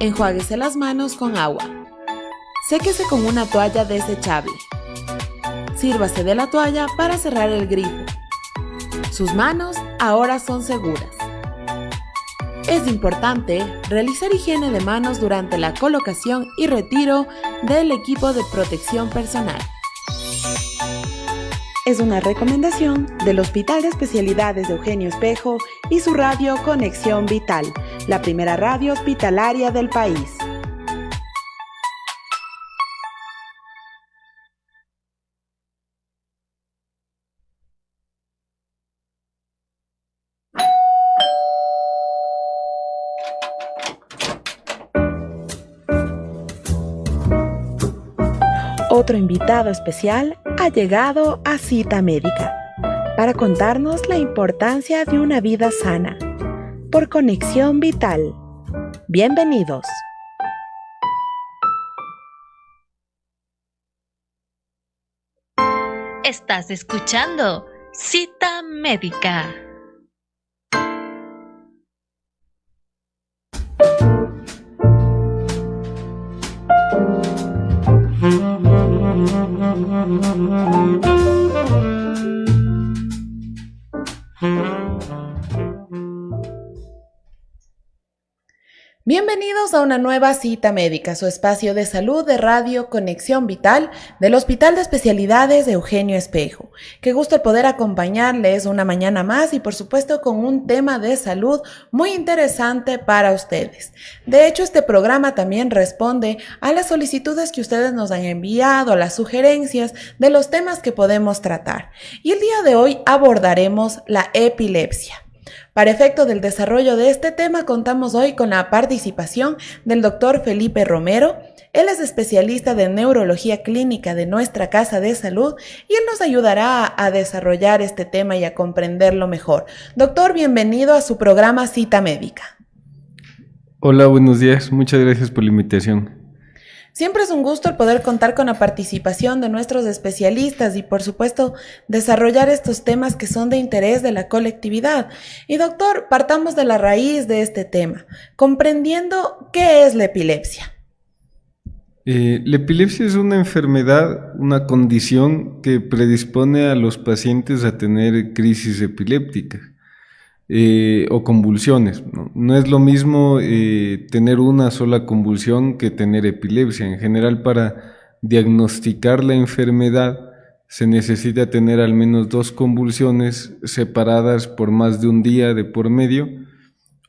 Enjuáguese las manos con agua. Séquese con una toalla desechable. Sírvase de la toalla para cerrar el grifo. Sus manos ahora son seguras. Es importante realizar higiene de manos durante la colocación y retiro del equipo de protección personal. Es una recomendación del Hospital de Especialidades de Eugenio Espejo y su radio Conexión Vital, la primera radio hospitalaria del país. Otro invitado especial ha llegado a Cita Médica para contarnos la importancia de una vida sana por Conexión Vital. Bienvenidos. Estás escuchando Cita Médica. Bienvenidos a una nueva Cita Médica, su espacio de salud de Radio Conexión Vital del Hospital de Especialidades de Eugenio Espejo. Qué gusto el poder acompañarles una mañana más y por supuesto con un tema de salud muy interesante para ustedes. De hecho, este programa también responde a las solicitudes que ustedes nos han enviado, a las sugerencias de los temas que podemos tratar. Y el día de hoy abordaremos la epilepsia. Para efecto del desarrollo de este tema, contamos hoy con la participación del doctor Felipe Romero. Él es especialista de neurología clínica de nuestra Casa de Salud y él nos ayudará a desarrollar este tema y a comprenderlo mejor. Doctor, bienvenido a su programa Cita Médica. Hola, buenos días. Muchas gracias por la invitación. Siempre es un gusto el poder contar con la participación de nuestros especialistas y, por supuesto, desarrollar estos temas que son de interés de la colectividad. Y, doctor, partamos de la raíz de este tema, comprendiendo qué es la epilepsia. La epilepsia es una enfermedad, una condición que predispone a los pacientes a tener crisis epilépticas. O convulsiones. No es lo mismo tener una sola convulsión que tener epilepsia. En general, para diagnosticar la enfermedad se necesita tener al menos 2 convulsiones separadas por más de un día de por medio,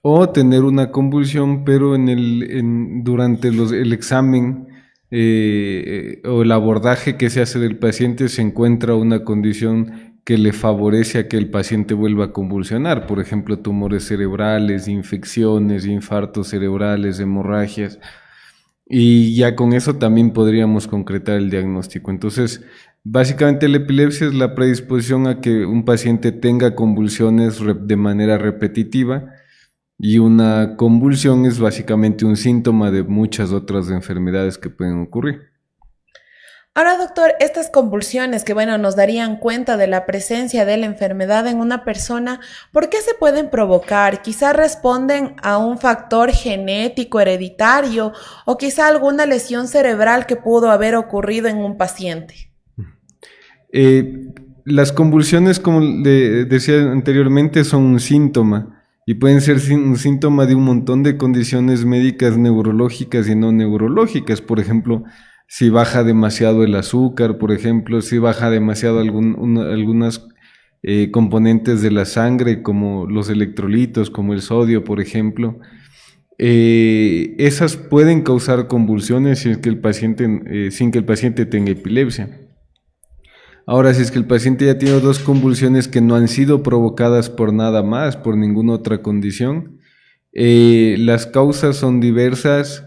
o tener una convulsión pero durante el examen o el abordaje que se hace del paciente se encuentra una condición que le favorece a que el paciente vuelva a convulsionar, por ejemplo, tumores cerebrales, infecciones, infartos cerebrales, hemorragias, y ya con eso también podríamos concretar el diagnóstico. Entonces, básicamente la epilepsia es la predisposición a que un paciente tenga convulsiones de manera repetitiva, y una convulsión es básicamente un síntoma de muchas otras enfermedades que pueden ocurrir. Ahora, doctor, estas convulsiones que, nos darían cuenta de la presencia de la enfermedad en una persona, ¿por qué se pueden provocar? ¿Quizá responden a un factor genético hereditario o quizá alguna lesión cerebral que pudo haber ocurrido en un paciente? Las convulsiones, como le decía anteriormente, son un síntoma y pueden ser un síntoma de un montón de condiciones médicas neurológicas y no neurológicas. Por ejemplo, si baja demasiado el azúcar, por ejemplo, si baja demasiado algunas componentes de la sangre, como los electrolitos, como el sodio, por ejemplo, esas pueden causar convulsiones sin que el paciente tenga epilepsia. Ahora, si es que el paciente ya tiene 2 convulsiones que no han sido provocadas por nada más, por ninguna otra condición, las causas son diversas.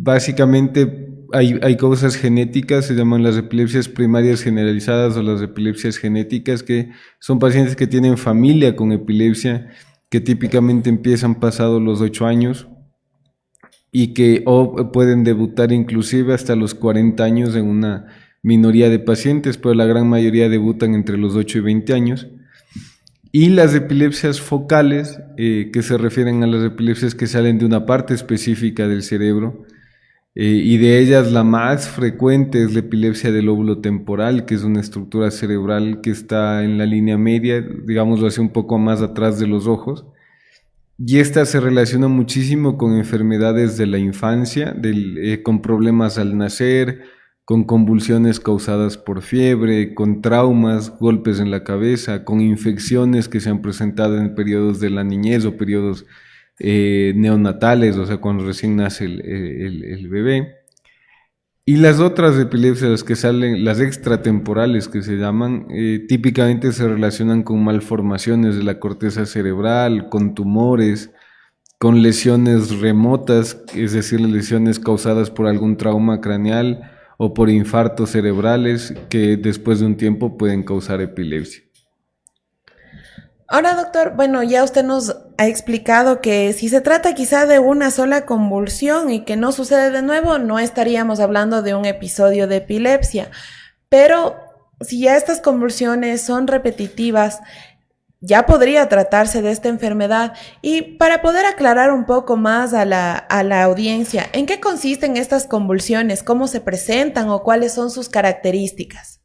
Básicamente hay causas genéticas, se llaman las epilepsias primarias generalizadas o las epilepsias genéticas, que son pacientes que tienen familia con epilepsia, que típicamente empiezan pasados los 8 años y que pueden debutar inclusive hasta los 40 años en una minoría de pacientes, pero la gran mayoría debutan entre los 8 y 20 años. y las epilepsias focales, que se refieren a las epilepsias que salen de una parte específica del cerebro, y de ellas la más frecuente es la epilepsia del lóbulo temporal, que es una estructura cerebral que está en la línea media, digámoslo así, un poco más atrás de los ojos. Y esta se relaciona muchísimo con enfermedades de la infancia, con problemas al nacer, con convulsiones causadas por fiebre, con traumas, golpes en la cabeza, con infecciones que se han presentado en periodos de la niñez o periodos neonatales, o sea, cuando recién nace el bebé. Y las otras epilepsias, las que salen, las extratemporales que se llaman, típicamente se relacionan con malformaciones de la corteza cerebral, con tumores, con lesiones remotas, es decir, lesiones causadas por algún trauma craneal o por infartos cerebrales que después de un tiempo pueden causar epilepsia. Ahora, doctor, bueno, ya usted nos ha explicado que si se trata quizá de una sola convulsión y que no sucede de nuevo, no estaríamos hablando de un episodio de epilepsia. Pero si ya estas convulsiones son repetitivas, ya podría tratarse de esta enfermedad. Y para poder aclarar un poco más a la audiencia, ¿en qué consisten estas convulsiones? ¿Cómo se presentan o cuáles son sus características?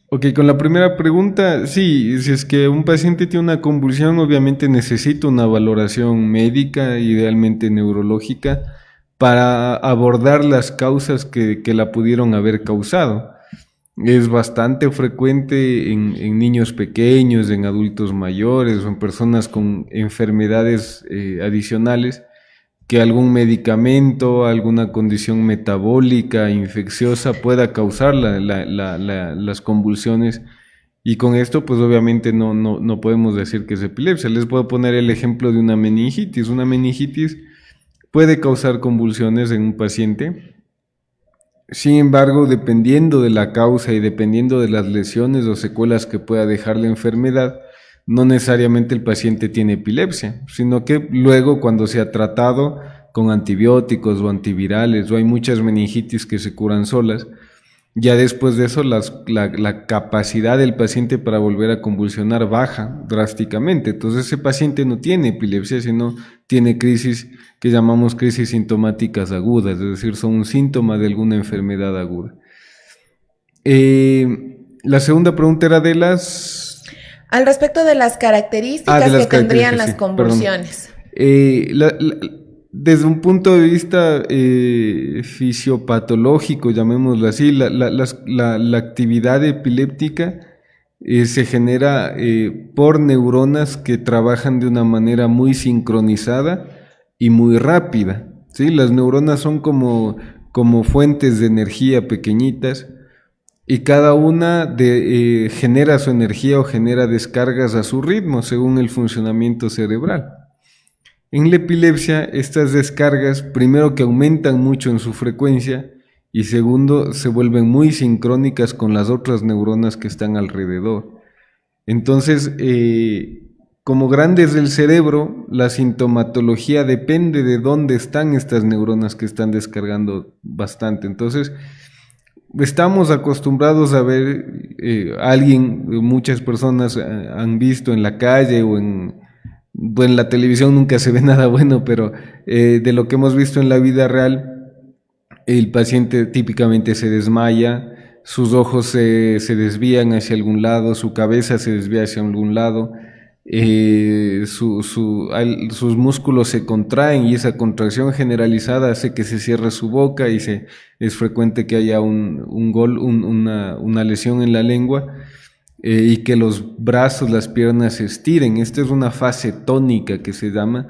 Ok, con la primera pregunta, sí, si es que un paciente tiene una convulsión, obviamente necesita una valoración médica, idealmente neurológica, para abordar las causas que la pudieron haber causado. Es bastante frecuente en niños pequeños, en adultos mayores o en personas con enfermedades adicionales, que algún medicamento, alguna condición metabólica, infecciosa pueda causar las convulsiones, y con esto pues obviamente no podemos decir que es epilepsia. Les puedo poner el ejemplo de una meningitis. Una meningitis puede causar convulsiones en un paciente. Sin embargo, dependiendo de la causa y dependiendo de las lesiones o secuelas que pueda dejar la enfermedad, no necesariamente el paciente tiene epilepsia, sino que luego cuando se ha tratado con antibióticos o antivirales, o hay muchas meningitis que se curan solas, ya después de eso la capacidad del paciente para volver a convulsionar baja drásticamente. Entonces ese paciente no tiene epilepsia, sino tiene crisis que llamamos crisis sintomáticas agudas, es decir, son un síntoma de alguna enfermedad aguda. La segunda pregunta era de las... Al respecto de las características que tendrían las convulsiones. Desde un punto de vista fisiopatológico, llamémoslo así, la actividad epiléptica se genera por neuronas que trabajan de una manera muy sincronizada y muy rápida, ¿sí? Las neuronas son como fuentes de energía pequeñitas, y cada una genera su energía o genera descargas a su ritmo según el funcionamiento cerebral. En la epilepsia, estas descargas, primero que aumentan mucho en su frecuencia, y segundo, se vuelven muy sincrónicas con las otras neuronas que están alrededor. Entonces, como grande es el cerebro, la sintomatología depende de dónde están estas neuronas que están descargando bastante. Entonces, estamos acostumbrados a ver muchas personas han visto en la calle o en la televisión, nunca se ve nada bueno, pero de lo que hemos visto en la vida real, el paciente típicamente se desmaya, sus ojos se desvían hacia algún lado, su cabeza se desvía hacia algún lado, sus músculos se contraen, y esa contracción generalizada hace que se cierre su boca y es frecuente que haya una lesión en la lengua, y que los brazos, las piernas se estiren. Esta es una fase tónica que se llama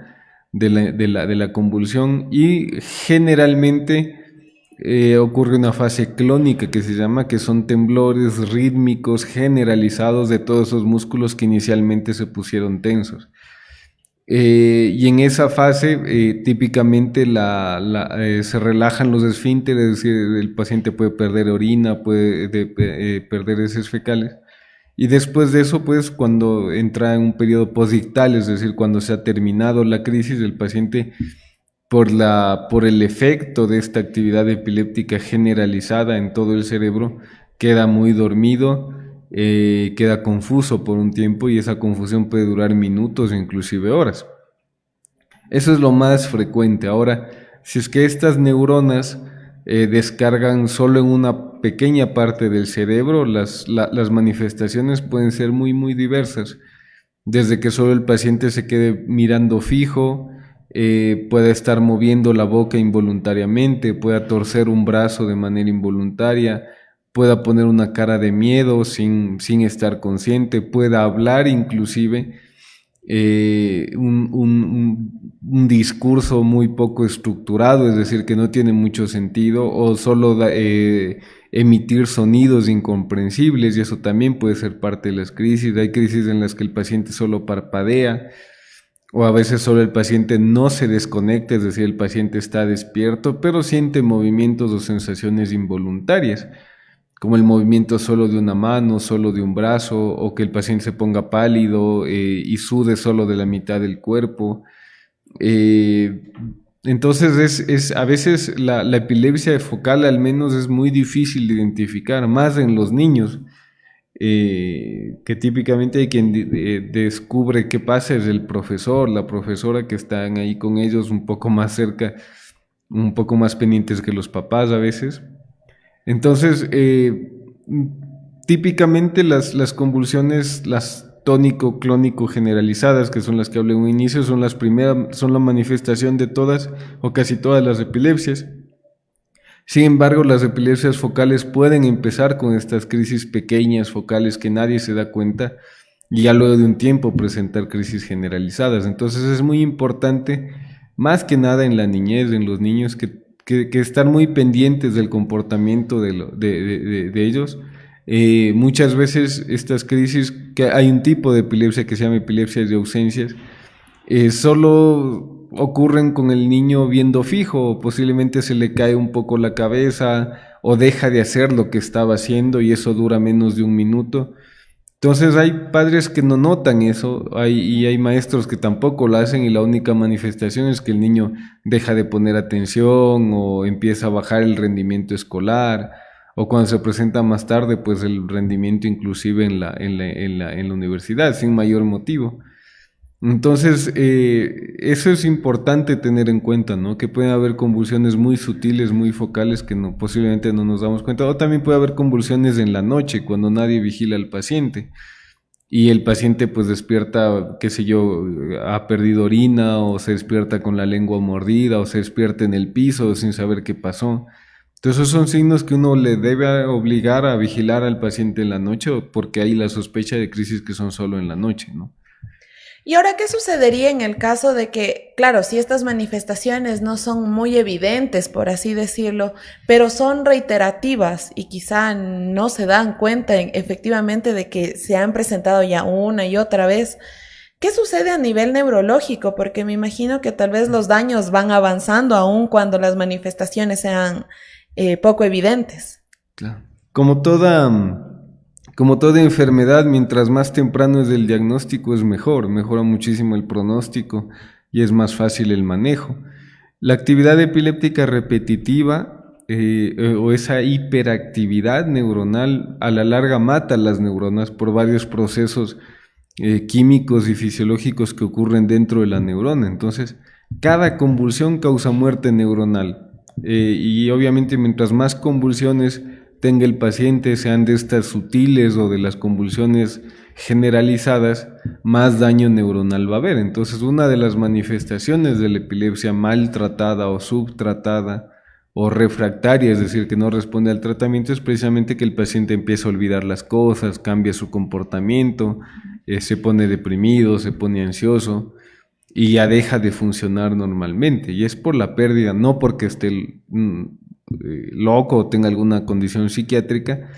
de la convulsión, y generalmente ocurre una fase clónica que se llama, que son temblores rítmicos generalizados de todos esos músculos que inicialmente se pusieron tensos. Y en esa fase típicamente se relajan los esfínteres, es decir, el paciente puede perder orina, puede perder heces fecales. Y después de eso, pues cuando entra en un periodo posictal, es decir, cuando se ha terminado la crisis, el paciente, por el efecto de esta actividad epiléptica generalizada en todo el cerebro, queda muy dormido, queda confuso por un tiempo y esa confusión puede durar minutos o inclusive horas. Eso es lo más frecuente. Ahora, si es que estas neuronas descargan solo en una pequeña parte del cerebro, las manifestaciones pueden ser muy, muy diversas. Desde que solo el paciente se quede mirando fijo, pueda estar moviendo la boca involuntariamente, pueda torcer un brazo de manera involuntaria, pueda poner una cara de miedo sin estar consciente, pueda hablar inclusive un discurso muy poco estructurado, es decir, que no tiene mucho sentido, o solo emitir sonidos incomprensibles, y eso también puede ser parte de las crisis. Hay crisis en las que el paciente solo parpadea, o a veces solo el paciente no se desconecta, es decir, el paciente está despierto, pero siente movimientos o sensaciones involuntarias, como el movimiento solo de una mano, solo de un brazo, o que el paciente se ponga pálido y sude solo de la mitad del cuerpo. Entonces a veces la epilepsia focal al menos es muy difícil de identificar, más en los niños, que típicamente hay quien descubre qué pasa, es el profesor, la profesora, que están ahí con ellos un poco más cerca, un poco más pendientes que los papás a veces. Entonces, típicamente las convulsiones, las tónico-clónico generalizadas, que son las que hablé en un inicio, son las primeras, son la manifestación de todas o casi todas las epilepsias. Sin embargo, las epilepsias focales pueden empezar con estas crisis pequeñas focales que nadie se da cuenta y ya luego de un tiempo presentar crisis generalizadas. Entonces es muy importante, más que nada en la niñez, en los niños, que están muy pendientes del comportamiento de ellos. Muchas veces estas crisis, que hay un tipo de epilepsia que se llama epilepsia de ausencias, solo ocurren con el niño viendo fijo, o posiblemente se le cae un poco la cabeza o deja de hacer lo que estaba haciendo y eso dura menos de un minuto. Entonces hay padres que no notan eso, y hay maestros que tampoco lo hacen, y la única manifestación es que el niño deja de poner atención o empieza a bajar el rendimiento escolar, o cuando se presenta más tarde, pues el rendimiento inclusive en la universidad, sin mayor motivo. Entonces, eso es importante tener en cuenta, ¿no? Que pueden haber convulsiones muy sutiles, muy focales, que posiblemente no nos damos cuenta, o también puede haber convulsiones en la noche, cuando nadie vigila al paciente, y el paciente pues despierta, qué sé yo, ha perdido orina, o se despierta con la lengua mordida, o se despierta en el piso sin saber qué pasó. Entonces esos son signos que uno le debe obligar a vigilar al paciente en la noche, porque hay la sospecha de crisis que son solo en la noche, ¿no? ¿Y ahora qué sucedería en el caso de que, claro, si estas manifestaciones no son muy evidentes, por así decirlo, pero son reiterativas y quizá no se dan cuenta efectivamente de que se han presentado ya una y otra vez? ¿Qué sucede a nivel neurológico? Porque me imagino que tal vez los daños van avanzando aún cuando las manifestaciones sean poco evidentes. Claro. Como toda enfermedad, mientras más temprano es el diagnóstico es mejor, mejora muchísimo el pronóstico y es más fácil el manejo. La actividad epiléptica repetitiva o esa hiperactividad neuronal a la larga mata las neuronas por varios procesos químicos y fisiológicos que ocurren dentro de la neurona. Entonces, cada convulsión causa muerte neuronal, y obviamente mientras más convulsiones tenga el paciente, sean de estas sutiles o de las convulsiones generalizadas, más daño neuronal va a haber. Entonces, una de las manifestaciones de la epilepsia maltratada o subtratada o refractaria, es decir, que no responde al tratamiento, es precisamente que el paciente empieza a olvidar las cosas, cambia su comportamiento, se pone deprimido, se pone ansioso y ya deja de funcionar normalmente. Y es por la pérdida, no porque esté loco o tenga alguna condición psiquiátrica,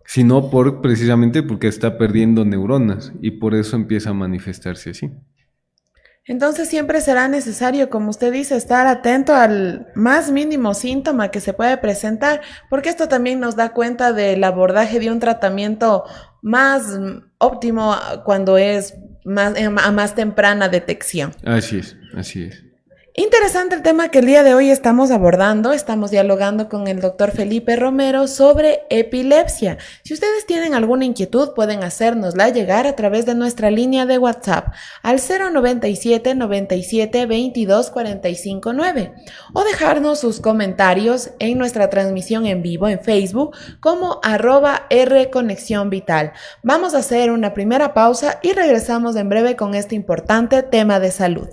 sino precisamente porque está perdiendo neuronas y por eso empieza a manifestarse así. Entonces siempre será necesario, como usted dice, estar atento al más mínimo síntoma que se puede presentar, porque esto también nos da cuenta del abordaje de un tratamiento más óptimo cuando es a más temprana detección. Así es, así es. Interesante el tema que el día de hoy estamos abordando. Estamos dialogando con el doctor Felipe Romero sobre epilepsia. Si ustedes tienen alguna inquietud, pueden hacérnosla llegar a través de nuestra línea de WhatsApp al 097 97 22 45 9 o dejarnos sus comentarios en nuestra transmisión en vivo en Facebook como @rconexionvital. Vamos a hacer una primera pausa y regresamos en breve con este importante tema de salud.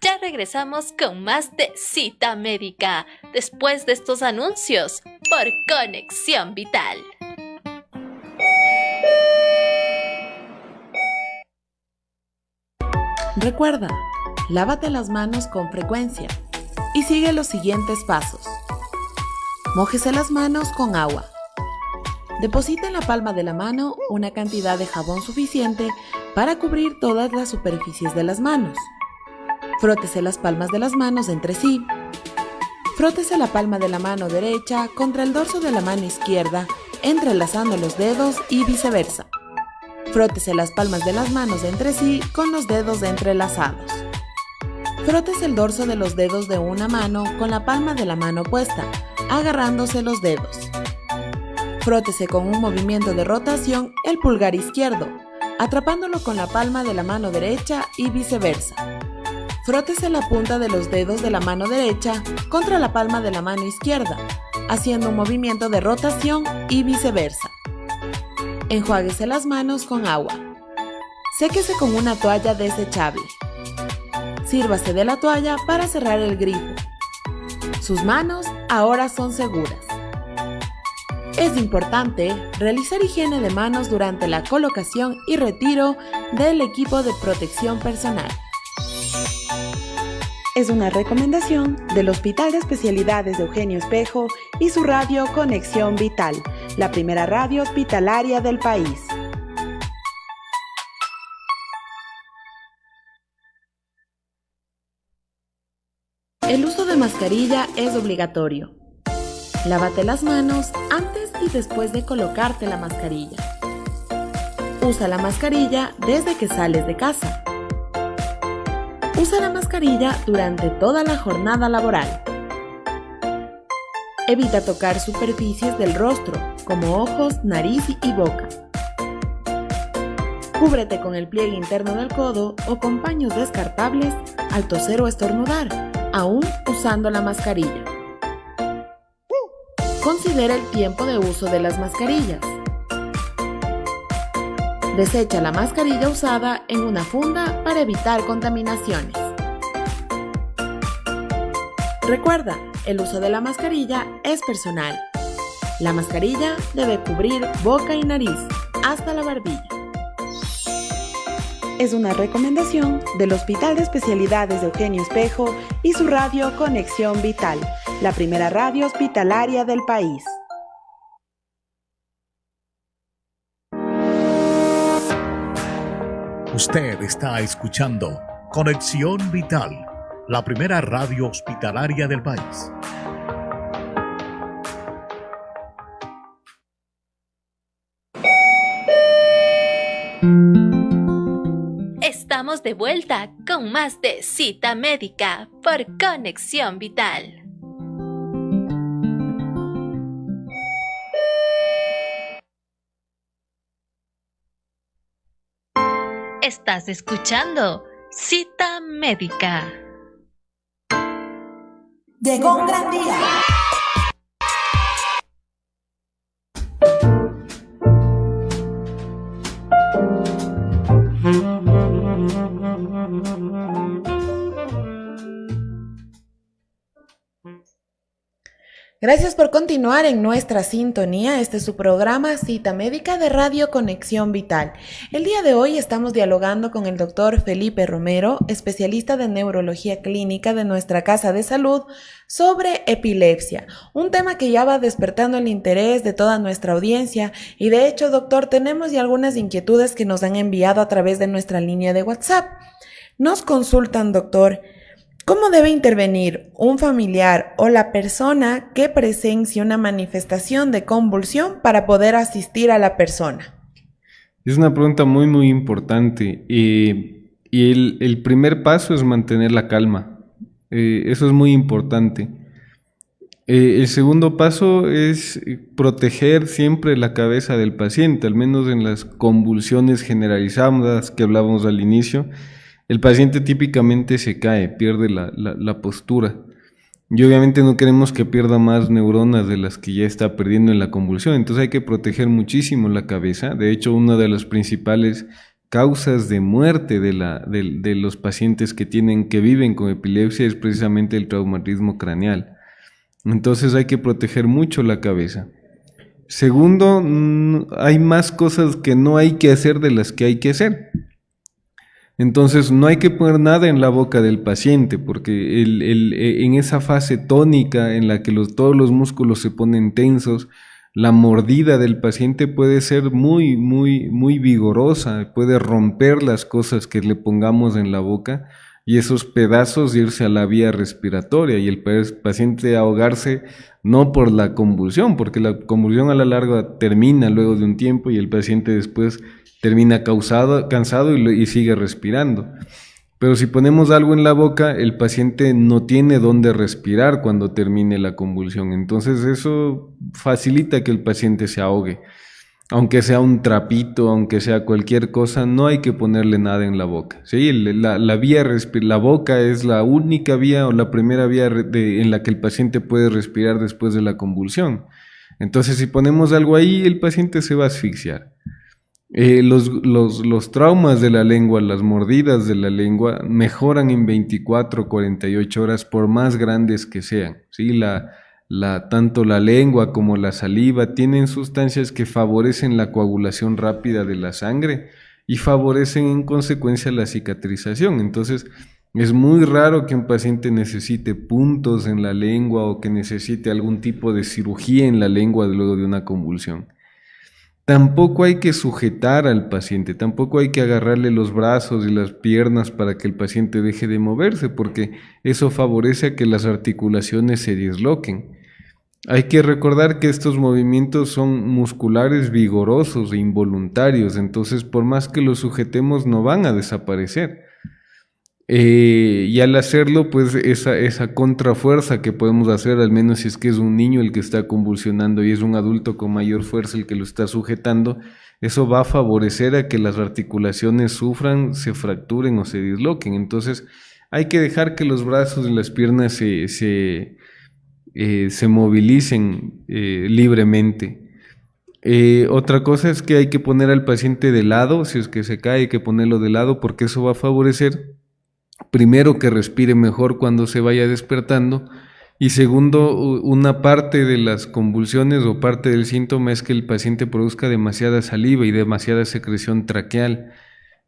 Ya regresamos con más de Cita Médica, después de estos anuncios, por Conexión Vital. Recuerda, lávate las manos con frecuencia y sigue los siguientes pasos. Mójese las manos con agua. Deposita en la palma de la mano una cantidad de jabón suficiente para cubrir todas las superficies de las manos. Frótese las palmas de las manos entre sí. Frótese la palma de la mano derecha contra el dorso de la mano izquierda, entrelazando los dedos y viceversa. Frótese las palmas de las manos entre sí con los dedos entrelazados. Frótese el dorso de los dedos de una mano con la palma de la mano opuesta, agarrándose los dedos. Frótese con un movimiento de rotación el pulgar izquierdo, atrapándolo con la palma de la mano derecha y viceversa. Frótese la punta de los dedos de la mano derecha contra la palma de la mano izquierda, haciendo un movimiento de rotación y viceversa. Enjuáguese las manos con agua. Séquese con una toalla desechable. Sírvase de la toalla para cerrar el grifo. Sus manos ahora son seguras. Es importante realizar higiene de manos durante la colocación y retiro del equipo de protección personal. Es una recomendación del Hospital de Especialidades de Eugenio Espejo y su radio Conexión Vital, la primera radio hospitalaria del país. El uso de mascarilla es obligatorio. Lávate las manos antes y después de colocarte la mascarilla. Usa la mascarilla desde que sales de casa. Usa la mascarilla durante toda la jornada laboral. Evita tocar superficies del rostro, como ojos, nariz y boca. Cúbrete con el pliegue interno del codo o con paños descartables al toser o estornudar, aún usando la mascarilla. Considera el tiempo de uso de las mascarillas. Desecha la mascarilla usada en una funda para evitar contaminaciones. Recuerda, el uso de la mascarilla es personal. La mascarilla debe cubrir boca y nariz hasta la barbilla. Es una recomendación del Hospital de Especialidades de Eugenio Espejo y su radio Conexión Vital, la primera radio hospitalaria del país. Usted está escuchando Conexión Vital, la primera radio hospitalaria del país. Estamos de vuelta con más de Cita Médica por Conexión Vital. Estás escuchando Cita Médica. Llegó un gran día. Gracias por continuar en nuestra sintonía. Este es su programa Cita Médica de Radio Conexión Vital. El día de hoy estamos dialogando con el doctor Felipe Romero, especialista de neurología clínica de nuestra Casa de Salud, sobre epilepsia, un tema que ya va despertando el interés de toda nuestra audiencia. Y de hecho, doctor, tenemos ya algunas inquietudes que nos han enviado a través de nuestra línea de WhatsApp. Nos consultan, doctor, ¿cómo debe intervenir un familiar o la persona que presencie una manifestación de convulsión para poder asistir a la persona? Es una pregunta muy importante y el primer paso es mantener la calma. Eso es muy importante. El segundo paso es proteger siempre la cabeza del paciente, al menos en las convulsiones generalizadas que hablábamos al inicio. El paciente típicamente se cae, pierde la postura. Y obviamente no queremos que pierda más neuronas de las que ya está perdiendo en la convulsión. Entonces hay que proteger muchísimo la cabeza. De hecho, una de las principales causas de muerte de los pacientes que viven con epilepsia es precisamente el traumatismo craneal. Entonces hay que proteger mucho la cabeza. Segundo, hay más cosas que no hay que hacer de las que hay que hacer. Entonces no hay que poner nada en la boca del paciente porque en esa fase tónica en la que todos los músculos se ponen tensos, la mordida del paciente puede ser muy vigorosa, puede romper las cosas que le pongamos en la boca y esos pedazos irse a la vía respiratoria y el paciente ahogarse no por la convulsión, porque la convulsión a la larga termina luego de un tiempo y el paciente después termina cansado y sigue respirando. Pero si ponemos algo en la boca, el paciente no tiene dónde respirar cuando termine la convulsión. Entonces eso facilita que el paciente se ahogue. Aunque sea un trapito, aunque sea cualquier cosa, no hay que ponerle nada en la boca. ¿Sí? La boca es la única vía o la primera vía en la que el paciente puede respirar después de la convulsión. Entonces si ponemos algo ahí, el paciente se va a asfixiar. Los traumas de la lengua, las mordidas de la lengua mejoran en 24 o 48 horas por más grandes que sean, ¿sí? Tanto la lengua como la saliva tienen sustancias que favorecen la coagulación rápida de la sangre y favorecen en consecuencia la cicatrización. Entonces es muy raro que un paciente necesite puntos en la lengua o que necesite algún tipo de cirugía en la lengua luego de una convulsión. Tampoco hay que sujetar al paciente, tampoco hay que agarrarle los brazos y las piernas para que el paciente deje de moverse, porque eso favorece a que las articulaciones se disloquen. Hay que recordar que estos movimientos son musculares vigorosos e involuntarios, entonces por más que los sujetemos no van a desaparecer. Y al hacerlo, pues esa contrafuerza que podemos hacer, al menos si es que es un niño el que está convulsionando y es un adulto con mayor fuerza el que lo está sujetando, eso va a favorecer a que las articulaciones sufran, se fracturen o se disloquen. Entonces hay que dejar que los brazos y las piernas se movilicen libremente. Otra cosa es que hay que poner al paciente de lado, si es que se cae hay que ponerlo de lado porque eso va a favorecer primero que respire mejor cuando se vaya despertando y segundo, una parte de las convulsiones o parte del síntoma es que el paciente produzca demasiada saliva y demasiada secreción traqueal.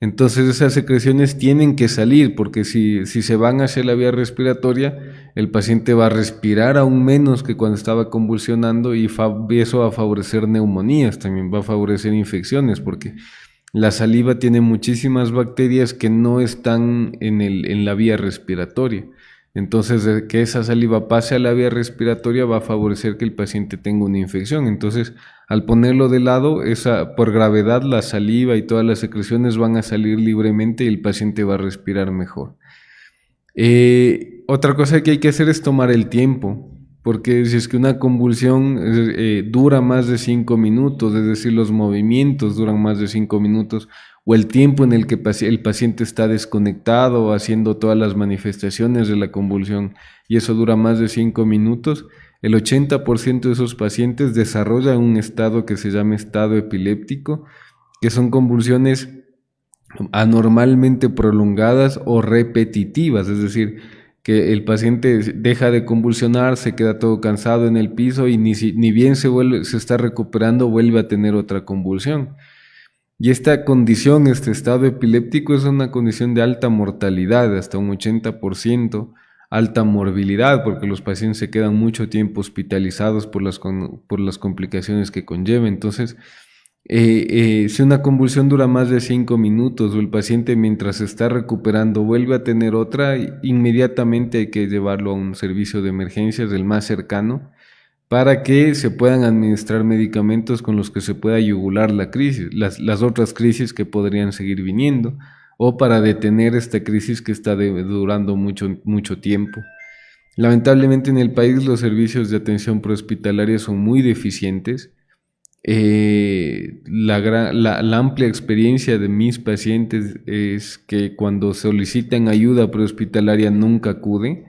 Entonces esas secreciones tienen que salir porque si se van hacia la vía respiratoria, el paciente va a respirar aún menos que cuando estaba convulsionando y eso va a favorecer neumonías, también va a favorecer infecciones porque la saliva tiene muchísimas bacterias que no están en la vía respiratoria. Entonces, que esa saliva pase a la vía respiratoria va a favorecer que el paciente tenga una infección. Entonces, al ponerlo de lado, por gravedad, la saliva y todas las secreciones van a salir libremente y el paciente va a respirar mejor. Otra cosa que hay que hacer es tomar el tiempo. Porque si es que una convulsión dura más de 5 minutos, es decir, los movimientos duran más de 5 minutos, o el tiempo en el que el paciente está desconectado haciendo todas las manifestaciones de la convulsión, y eso dura más de 5 minutos, el 80% de esos pacientes desarrollan un estado que se llama estado epiléptico, que son convulsiones anormalmente prolongadas o repetitivas, es decir, que el paciente deja de convulsionar, se queda todo cansado en el piso y ni bien se está recuperando, vuelve a tener otra convulsión. Y esta condición, este estado epiléptico, es una condición de alta mortalidad, hasta un 80%, alta morbilidad, porque los pacientes se quedan mucho tiempo hospitalizados por las complicaciones que conlleva. Entonces, si una convulsión dura más de 5 minutos o el paciente mientras se está recuperando vuelve a tener otra, inmediatamente hay que llevarlo a un servicio de emergencias, el más cercano, para que se puedan administrar medicamentos con los que se pueda yugular la crisis, las otras crisis que podrían seguir viniendo, o para detener esta crisis que está durando mucho tiempo. Lamentablemente en el país los servicios de atención prehospitalaria son muy deficientes. La amplia experiencia de mis pacientes es que cuando solicitan ayuda prehospitalaria nunca acuden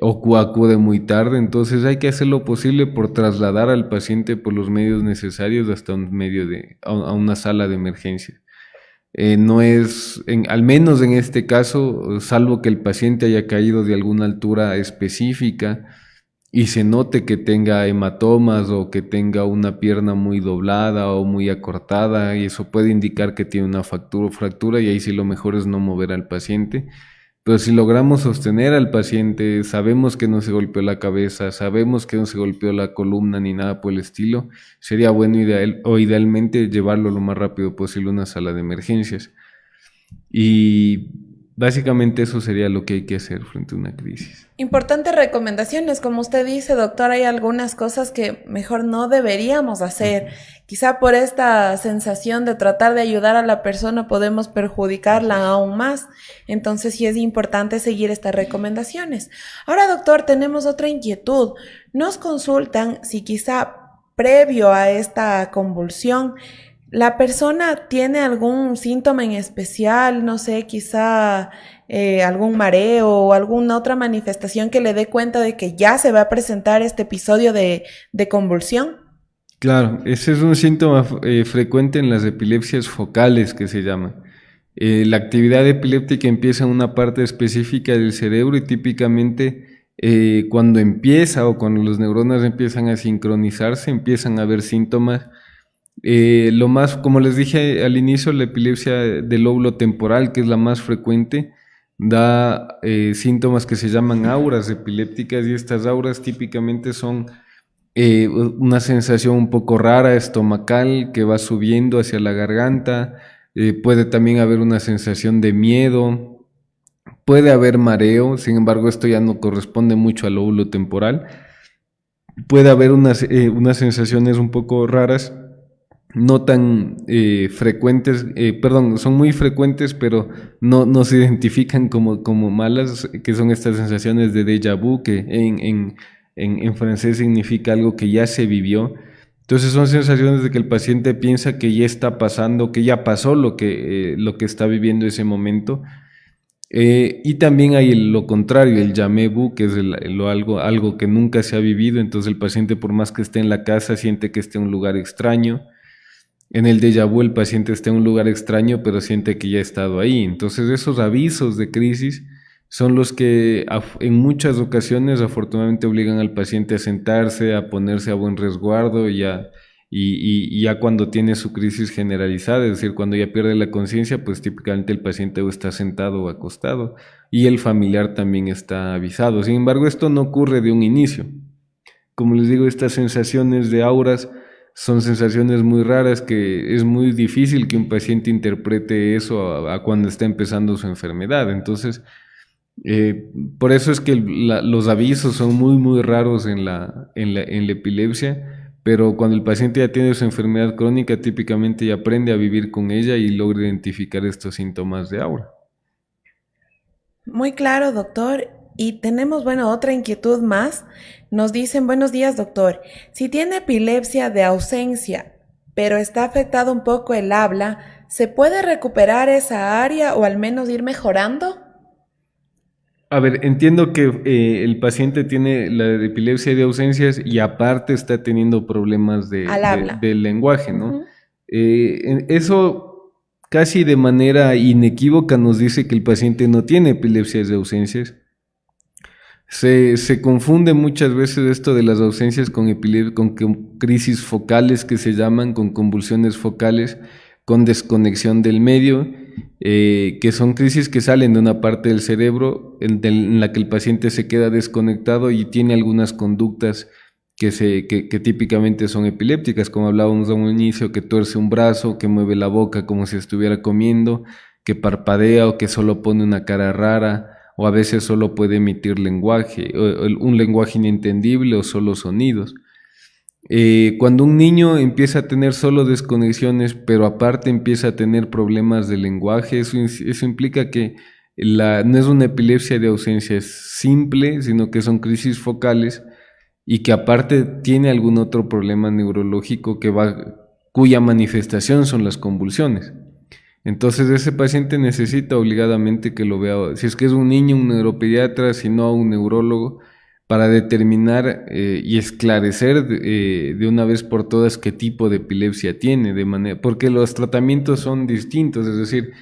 o acude muy tarde, entonces hay que hacer lo posible por trasladar al paciente por los medios necesarios hasta a una sala de emergencia. No es, al menos en este caso, salvo que el paciente haya caído de alguna altura específica y se note que tenga hematomas o que tenga una pierna muy doblada o muy acortada, y eso puede indicar que tiene una fractura, y ahí sí lo mejor es no mover al paciente. Pero si logramos sostener al paciente, sabemos que no se golpeó la cabeza, sabemos que no se golpeó la columna ni nada por el estilo, sería bueno idealmente llevarlo lo más rápido posible a una sala de emergencias. Y básicamente eso sería lo que hay que hacer frente a una crisis. Importantes recomendaciones, como usted dice, doctor, hay algunas cosas que mejor no deberíamos hacer. Quizá por esta sensación de tratar de ayudar a la persona podemos perjudicarla aún más. Entonces sí es importante seguir estas recomendaciones. Ahora, doctor, tenemos otra inquietud. Nos consultan si quizá previo a esta convulsión la persona tiene algún síntoma en especial, no sé, quizá algún mareo o alguna otra manifestación que le dé cuenta de que ya se va a presentar este episodio de convulsión. Claro, ese es un síntoma frecuente en las epilepsias focales que se llama. La actividad epiléptica empieza en una parte específica del cerebro y típicamente cuando empieza o cuando las neuronas empiezan a sincronizarse, empiezan a haber síntomas. Como les dije al inicio, la epilepsia del lóbulo temporal, que es la más frecuente, da síntomas que se llaman auras epilépticas, y estas auras típicamente son una sensación un poco rara estomacal que va subiendo hacia la garganta, puede también haber una sensación de miedo, puede haber mareo, sin embargo esto ya no corresponde mucho al lóbulo temporal, puede haber unas sensaciones un poco raras, no tan frecuentes, son muy frecuentes, pero no se identifican como malas, que son estas sensaciones de déjà vu, que en francés significa algo que ya se vivió. Entonces son sensaciones de que el paciente piensa que ya está pasando, que ya pasó lo que está viviendo ese momento. Y también hay lo contrario, el jamais vu, que es algo que nunca se ha vivido. Entonces el paciente, por más que esté en la casa, siente que esté en un lugar extraño. En el déjà vu el paciente está en un lugar extraño, pero siente que ya ha estado ahí. Entonces esos avisos de crisis son los que en muchas ocasiones afortunadamente obligan al paciente a sentarse, a ponerse a buen resguardo y ya cuando tiene su crisis generalizada, es decir, cuando ya pierde la conciencia, pues típicamente el paciente o está sentado o acostado y el familiar también está avisado. Sin embargo, esto no ocurre de un inicio. Como les digo, estas sensaciones de auras son sensaciones muy raras que es muy difícil que un paciente interprete eso a cuando está empezando su enfermedad. Entonces, por eso es que los avisos son muy, muy raros en la epilepsia, pero cuando el paciente ya tiene su enfermedad crónica, típicamente ya aprende a vivir con ella y logra identificar estos síntomas de aura. Muy claro, doctor. Y tenemos, otra inquietud más. Nos dicen, buenos días, doctor. Si tiene epilepsia de ausencia, pero está afectado un poco el habla, ¿se puede recuperar esa área o al menos ir mejorando? A ver, entiendo que el paciente tiene la epilepsia de ausencias y aparte está teniendo problemas del lenguaje, ¿no? Uh-huh. Eso casi de manera inequívoca nos dice que el paciente no tiene epilepsias de ausencias. Se confunde muchas veces esto de las ausencias con crisis focales que se llaman, con convulsiones focales, con desconexión del medio, que son crisis que salen de una parte del cerebro en la que el paciente se queda desconectado y tiene algunas conductas que típicamente son epilépticas, como hablábamos a un inicio, que tuerce un brazo, que mueve la boca como si estuviera comiendo, que parpadea o que solo pone una cara rara, o a veces solo puede emitir lenguaje, un lenguaje inentendible o solo sonidos. Cuando un niño empieza a tener solo desconexiones, pero aparte empieza a tener problemas de lenguaje, eso implica que no es una epilepsia de ausencia simple, sino que son crisis focales y que aparte tiene algún otro problema neurológico cuya manifestación son las convulsiones. Entonces ese paciente necesita obligadamente que lo vea, si es que es un niño, un neuropediatra, si no un neurólogo, para determinar y esclarecer de una vez por todas qué tipo de epilepsia tiene, porque los tratamientos son distintos, es decir,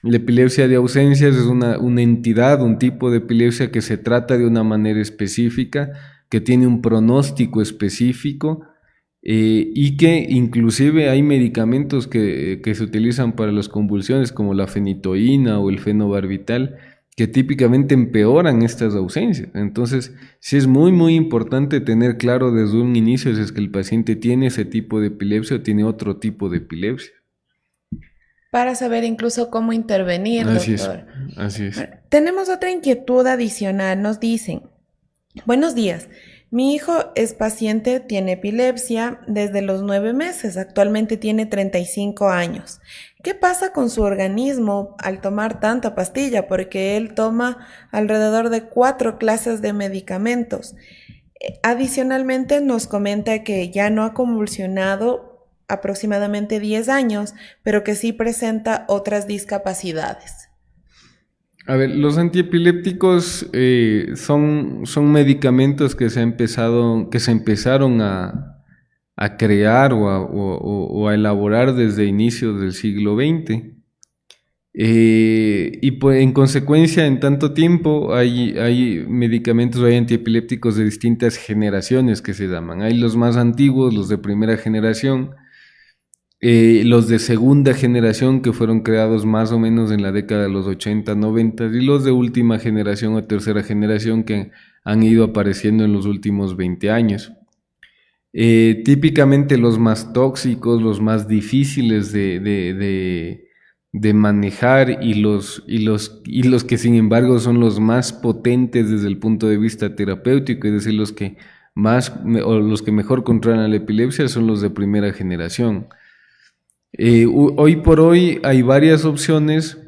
la epilepsia de ausencias es una entidad, un tipo de epilepsia que se trata de una manera específica, que tiene un pronóstico específico, y que inclusive hay medicamentos que se utilizan para las convulsiones como la fenitoína o el fenobarbital que típicamente empeoran estas ausencias. Entonces sí es muy muy importante tener claro desde un inicio si es que el paciente tiene ese tipo de epilepsia o tiene otro tipo de epilepsia. Para saber incluso cómo intervenir, doctor. Así es. Bueno, tenemos otra inquietud adicional. Nos dicen: buenos días. Mi hijo es paciente, tiene epilepsia desde los 9 meses, actualmente tiene 35 años. ¿Qué pasa con su organismo al tomar tanta pastilla? Porque él toma alrededor de 4 clases de medicamentos. Adicionalmente nos comenta que ya no ha convulsionado aproximadamente 10 años, pero que sí presenta otras discapacidades. A ver, los antiepilépticos son medicamentos que se empezaron a crear o a elaborar desde inicios del siglo XX. Y pues, en consecuencia, en tanto tiempo hay medicamentos, hay antiepilépticos de distintas generaciones que se llaman. Hay los más antiguos, los de primera generación, los de segunda generación que fueron creados más o menos en la década de los 80, 90 y los de última generación o tercera generación que han ido apareciendo en los últimos 20 años. Típicamente los más tóxicos, los más difíciles de manejar y los que sin embargo son los más potentes desde el punto de vista terapéutico, es decir, los que mejor controlan la epilepsia son los de primera generación. Hoy por hoy hay varias opciones.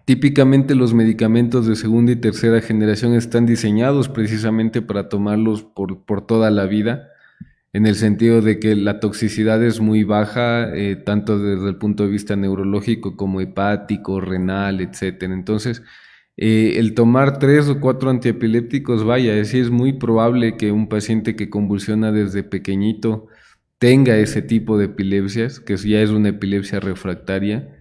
Típicamente los medicamentos de segunda y tercera generación están diseñados precisamente para tomarlos por toda la vida, en el sentido de que la toxicidad es muy baja, tanto desde el punto de vista neurológico como hepático, renal, etc. Entonces, el tomar 3 o 4 antiepilépticos, es muy probable que un paciente que convulsiona desde pequeñito tenga ese tipo de epilepsias, que ya es una epilepsia refractaria.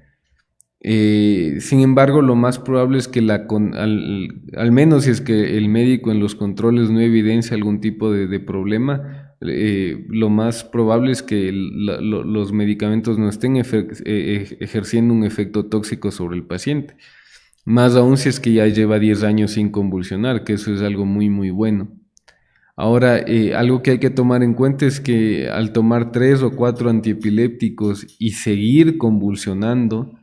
Sin embargo, lo más probable es que al menos si es que el médico en los controles no evidencia algún tipo de problema, lo más probable es que los medicamentos no estén ejerciendo un efecto tóxico sobre el paciente. Más aún si es que ya lleva 10 años sin convulsionar, que eso es algo muy muy bueno. Ahora, algo que hay que tomar en cuenta es que al tomar 3 o 4 antiepilépticos y seguir convulsionando,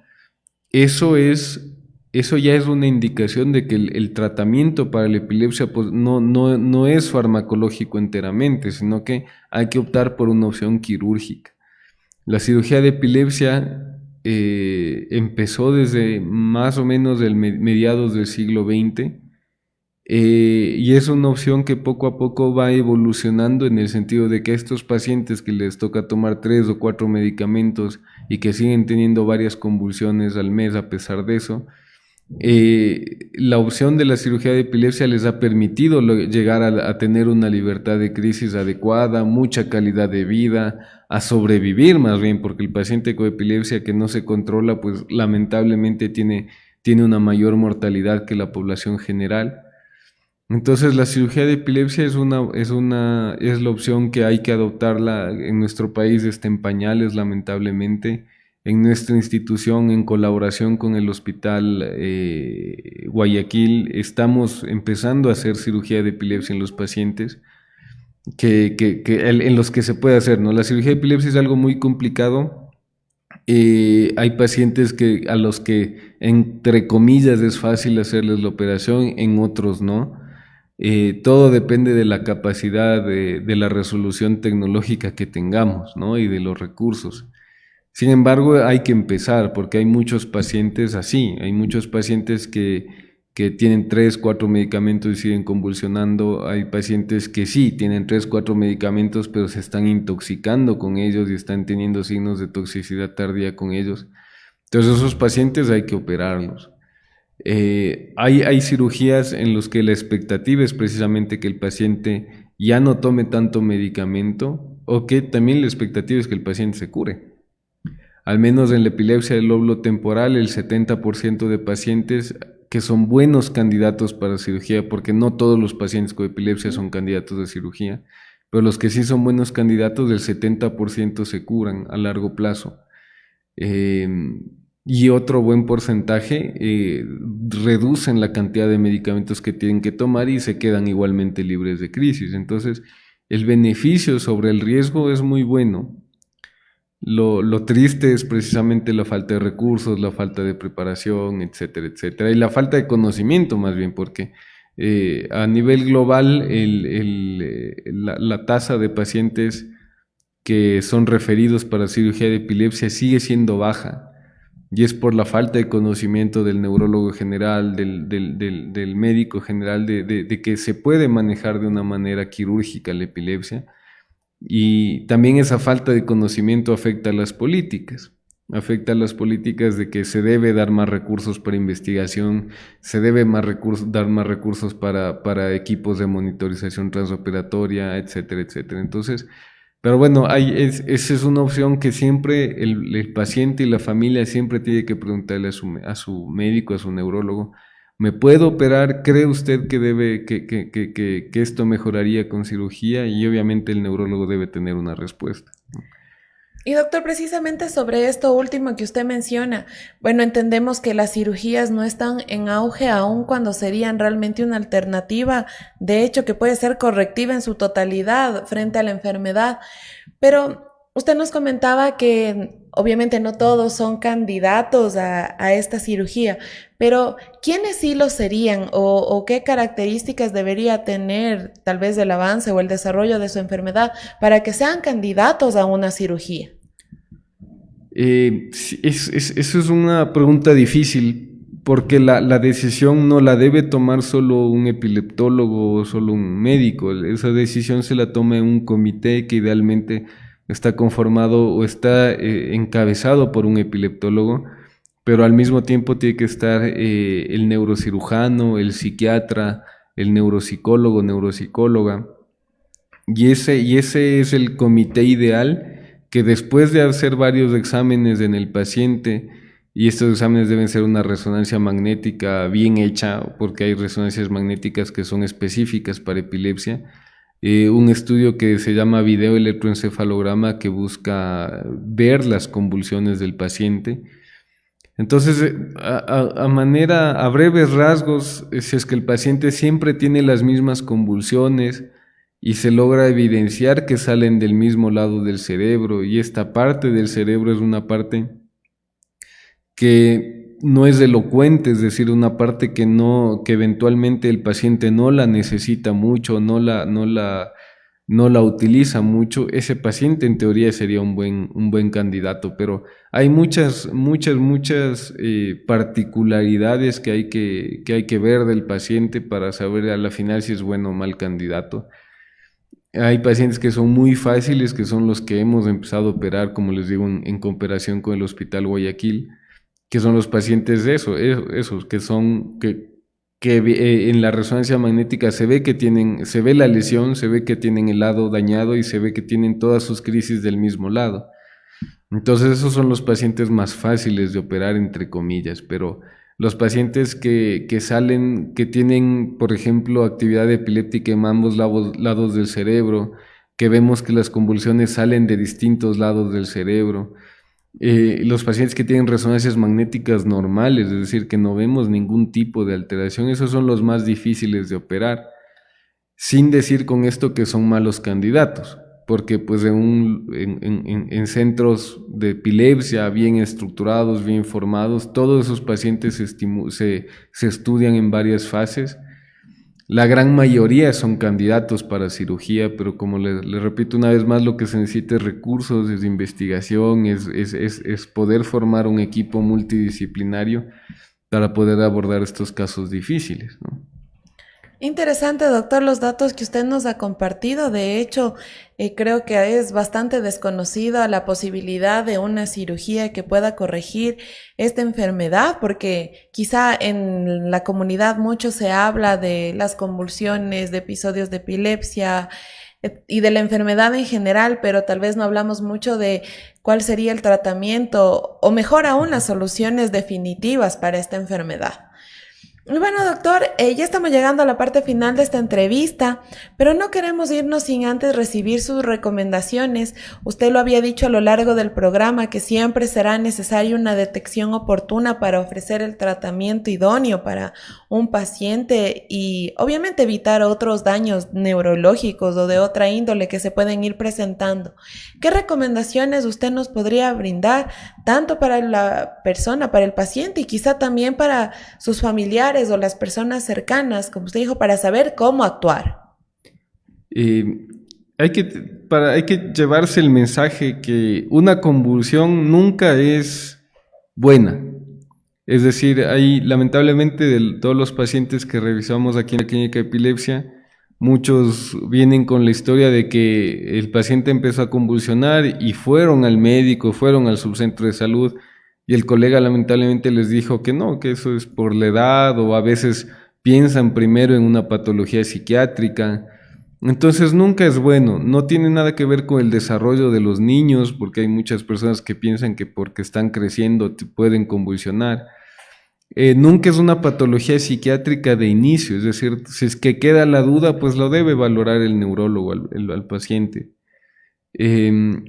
eso ya es una indicación de que el tratamiento para la epilepsia pues, no es farmacológico enteramente, sino que hay que optar por una opción quirúrgica. La cirugía de epilepsia empezó desde más o menos mediados del siglo XX, y es una opción que poco a poco va evolucionando en el sentido de que estos pacientes que les toca tomar 3 o 4 medicamentos y que siguen teniendo varias convulsiones al mes a pesar de eso, la opción de la cirugía de epilepsia les ha permitido llegar a tener una libertad de crisis adecuada, mucha calidad de vida, a sobrevivir más bien, porque el paciente con epilepsia que no se controla, pues lamentablemente tiene una mayor mortalidad que la población general. Entonces la cirugía de epilepsia es la opción que hay que adoptarla. En nuestro país está en pañales, lamentablemente. En nuestra institución, en colaboración con el Hospital Guayaquil, estamos empezando a hacer cirugía de epilepsia en los pacientes en los que se puede hacer, ¿no? La cirugía de epilepsia es algo muy complicado. Hay pacientes a los que, entre comillas, es fácil hacerles la operación, en otros no. Todo depende de la capacidad de la resolución tecnológica que tengamos, ¿no? Y de los recursos. Sin embargo, hay que empezar porque hay muchos pacientes así, hay muchos pacientes que tienen 3, 4 medicamentos y siguen convulsionando, hay pacientes que sí tienen 3, 4 medicamentos pero se están intoxicando con ellos y están teniendo signos de toxicidad tardía con ellos. Entonces esos pacientes hay que operarlos. Hay cirugías en las que la expectativa es precisamente que el paciente ya no tome tanto medicamento, o que también la expectativa es que el paciente se cure. Al menos en la epilepsia del lóbulo temporal, el 70% de pacientes que son buenos candidatos para cirugía, porque no todos los pacientes con epilepsia son candidatos de cirugía, pero los que sí son buenos candidatos, el 70% se curan a largo plazo. Y otro buen porcentaje reducen la cantidad de medicamentos que tienen que tomar y se quedan igualmente libres de crisis. Entonces, el beneficio sobre el riesgo es muy bueno. Lo triste es precisamente la falta de recursos, la falta de preparación, etcétera, etcétera, y la falta de conocimiento más bien, porque a nivel global la tasa de pacientes que son referidos para cirugía de epilepsia sigue siendo baja, y es por la falta de conocimiento del neurólogo general, del médico general, de que se puede manejar de una manera quirúrgica la epilepsia. Y también esa falta de conocimiento afecta a las políticas de que se debe dar más recursos para investigación, se debe dar más recursos para equipos de monitorización transoperatoria, etcétera, etcétera. Entonces, pero bueno, esa es una opción que siempre el paciente y la familia siempre tiene que preguntarle a su médico, a su neurólogo: ¿me puedo operar? ¿Cree usted que esto mejoraría con cirugía? Y obviamente el neurólogo debe tener una respuesta. Y doctor, precisamente sobre esto último que usted menciona, bueno, entendemos que las cirugías no están en auge aún cuando serían realmente una alternativa, de hecho que puede ser correctiva en su totalidad frente a la enfermedad, pero usted nos comentaba que obviamente no todos son candidatos a esta cirugía, pero ¿quiénes sí lo serían o qué características debería tener tal vez el avance o el desarrollo de su enfermedad para que sean candidatos a una cirugía? Eso es una pregunta difícil, porque la decisión no la debe tomar solo un epileptólogo o solo un médico. Esa decisión se la toma un comité que idealmente está conformado o está encabezado por un epileptólogo, pero al mismo tiempo tiene que estar el neurocirujano, el psiquiatra, el neuropsicólogo, neuropsicóloga, y ese es el comité ideal, que después de hacer varios exámenes en el paciente, y estos exámenes deben ser una resonancia magnética bien hecha, porque hay resonancias magnéticas que son específicas para epilepsia, un estudio que se llama videoelectroencefalograma, que busca ver las convulsiones del paciente. Entonces, a breves rasgos, si es que el paciente siempre tiene las mismas convulsiones y se logra evidenciar que salen del mismo lado del cerebro, y esta parte del cerebro es una parte que no es elocuente, es decir, una parte que eventualmente el paciente no la necesita mucho, no la utiliza mucho, ese paciente en teoría sería un buen candidato, pero hay muchas particularidades que hay que ver del paciente para saber a la final si es bueno o mal candidato. Hay pacientes que son muy fáciles, que son los que hemos empezado a operar, como les digo, en cooperación con el Hospital Guayaquil, que son los pacientes de esos que son en la resonancia magnética se ve la lesión, se ve que tienen el lado dañado y se ve que tienen todas sus crisis del mismo lado. Entonces esos son los pacientes más fáciles de operar, entre comillas, pero Los pacientes que salen, que tienen, por ejemplo, actividad epiléptica en ambos lados del cerebro, que vemos que las convulsiones salen de distintos lados del cerebro. Los pacientes que tienen resonancias magnéticas normales, es decir, que no vemos ningún tipo de alteración, esos son los más difíciles de operar, sin decir con esto que son malos candidatos, porque pues en centros de epilepsia bien estructurados, bien formados, todos esos pacientes se estudian en varias fases. La gran mayoría son candidatos para cirugía, pero como le repito una vez más, lo que se necesita es recursos, es investigación, es poder formar un equipo multidisciplinario para poder abordar estos casos difíciles, ¿no? Interesante, doctor, los datos que usted nos ha compartido. De hecho, creo que es bastante desconocida la posibilidad de una cirugía que pueda corregir esta enfermedad, porque quizá en la comunidad mucho se habla de las convulsiones, de episodios de epilepsia y de la enfermedad en general, pero tal vez no hablamos mucho de cuál sería el tratamiento o mejor aún las soluciones definitivas para esta enfermedad. Bueno, doctor, ya estamos llegando a la parte final de esta entrevista, pero no queremos irnos sin antes recibir sus recomendaciones. Usted lo había dicho a lo largo del programa que siempre será necesaria una detección oportuna para ofrecer el tratamiento idóneo para un paciente y obviamente evitar otros daños neurológicos o de otra índole que se pueden ir presentando. ¿Qué recomendaciones usted nos podría brindar tanto para la persona, para el paciente y quizá también para sus familiares o las personas cercanas, como usted dijo, para saber cómo actuar? Hay que llevarse el mensaje que una convulsión nunca es buena. Es decir, hay lamentablemente de todos los pacientes que revisamos aquí en la clínica de epilepsia, muchos vienen con la historia de que el paciente empezó a convulsionar y fueron al médico, fueron al subcentro de salud y el colega lamentablemente les dijo que no, que eso es por la edad o a veces piensan primero en una patología psiquiátrica. Entonces nunca es bueno, no tiene nada que ver con el desarrollo de los niños, porque hay muchas personas que piensan que porque están creciendo pueden convulsionar. Nunca es una patología psiquiátrica de inicio, es decir, si es que queda la duda, pues lo debe valorar el neurólogo al paciente.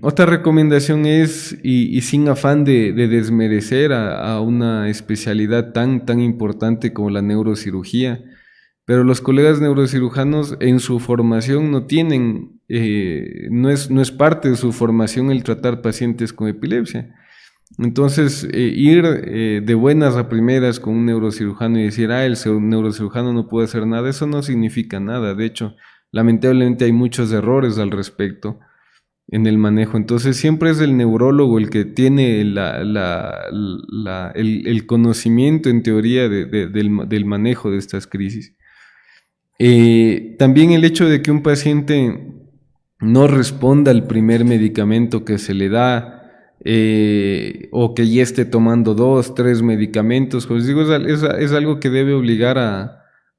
Otra recomendación es, y sin afán de desmerecer a una especialidad tan importante como la neurocirugía, pero los colegas neurocirujanos en su formación no tienen, no es parte de su formación el tratar pacientes con epilepsia. Entonces, ir de buenas a primeras con un neurocirujano y decir, el neurocirujano no puede hacer nada, eso no significa nada. De hecho, lamentablemente hay muchos errores al respecto en el manejo. Entonces, siempre es el neurólogo el que tiene el conocimiento en teoría del manejo de estas crisis. También el hecho de que un paciente no responda al primer medicamento que se le da, o que ya esté tomando 2, 3 medicamentos, pues digo, es algo que debe obligar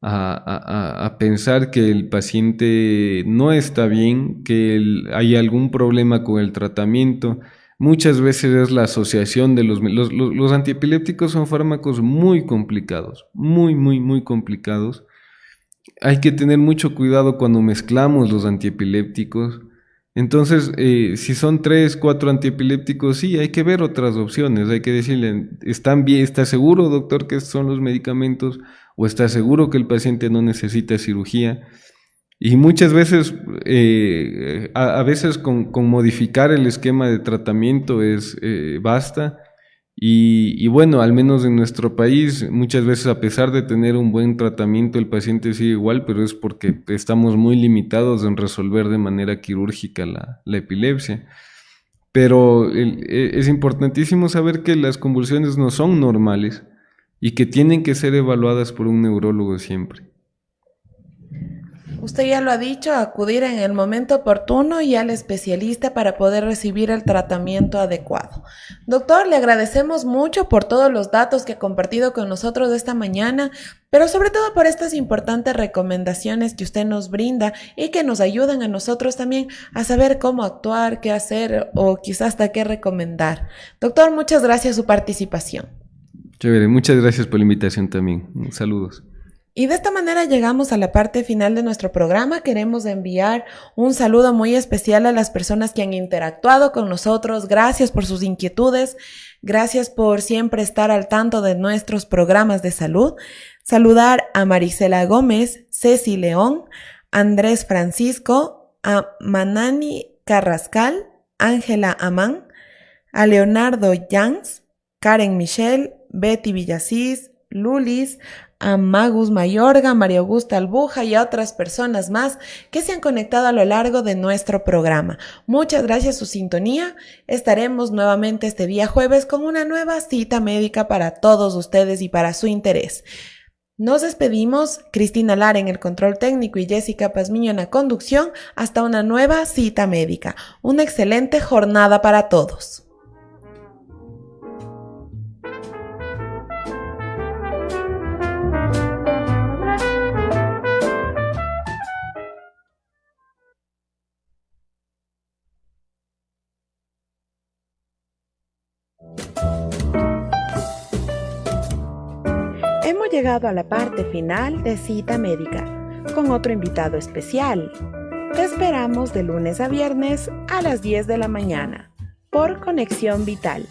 a pensar que el paciente no está bien, que hay algún problema con el tratamiento. Muchas veces es la asociación de los antiepilépticos son fármacos muy complicados, muy complicados. Hay que tener mucho cuidado cuando mezclamos los antiepilépticos. Entonces, si son 3, 4 antiepilépticos, sí, hay que ver otras opciones, hay que decirle, ¿está seguro, doctor, que estos son los medicamentos? ¿O está seguro que el paciente no necesita cirugía? Y muchas veces, a veces con modificar el esquema de tratamiento basta. Y bueno, al menos en nuestro país, muchas veces a pesar de tener un buen tratamiento, el paciente sigue igual, pero es porque estamos muy limitados en resolver de manera quirúrgica la epilepsia. Pero es importantísimo saber que las convulsiones no son normales y que tienen que ser evaluadas por un neurólogo siempre. Usted ya lo ha dicho, acudir en el momento oportuno y al especialista para poder recibir el tratamiento adecuado. Doctor, le agradecemos mucho por todos los datos que ha compartido con nosotros esta mañana, pero sobre todo por estas importantes recomendaciones que usted nos brinda y que nos ayudan a nosotros también a saber cómo actuar, qué hacer o quizás hasta qué recomendar. Doctor, muchas gracias por su participación. Chévere, muchas gracias por la invitación también. Saludos. Y de esta manera llegamos a la parte final de nuestro programa. Queremos enviar un saludo muy especial a las personas que han interactuado con nosotros. Gracias por sus inquietudes. Gracias por siempre estar al tanto de nuestros programas de salud. Saludar a Marisela Gómez, Ceci León, Andrés Francisco, a Manani Carrascal, Ángela Amán, a Leonardo Jans, Karen Michelle, Betty Villasís, Lulis, a Magus Mayorga, María Augusta Albuja y a otras personas más que se han conectado a lo largo de nuestro programa. Muchas gracias a su sintonía. Estaremos nuevamente este día jueves con una nueva cita médica para todos ustedes y para su interés. Nos despedimos, Cristina Lara en el control técnico y Jessica Pazmiño en la conducción, hasta una nueva cita médica. Una excelente jornada para todos. Hemos llegado a la parte final de Cita Médica, con otro invitado especial. Te esperamos de lunes a viernes a las 10 de la mañana, por Conexión Vital,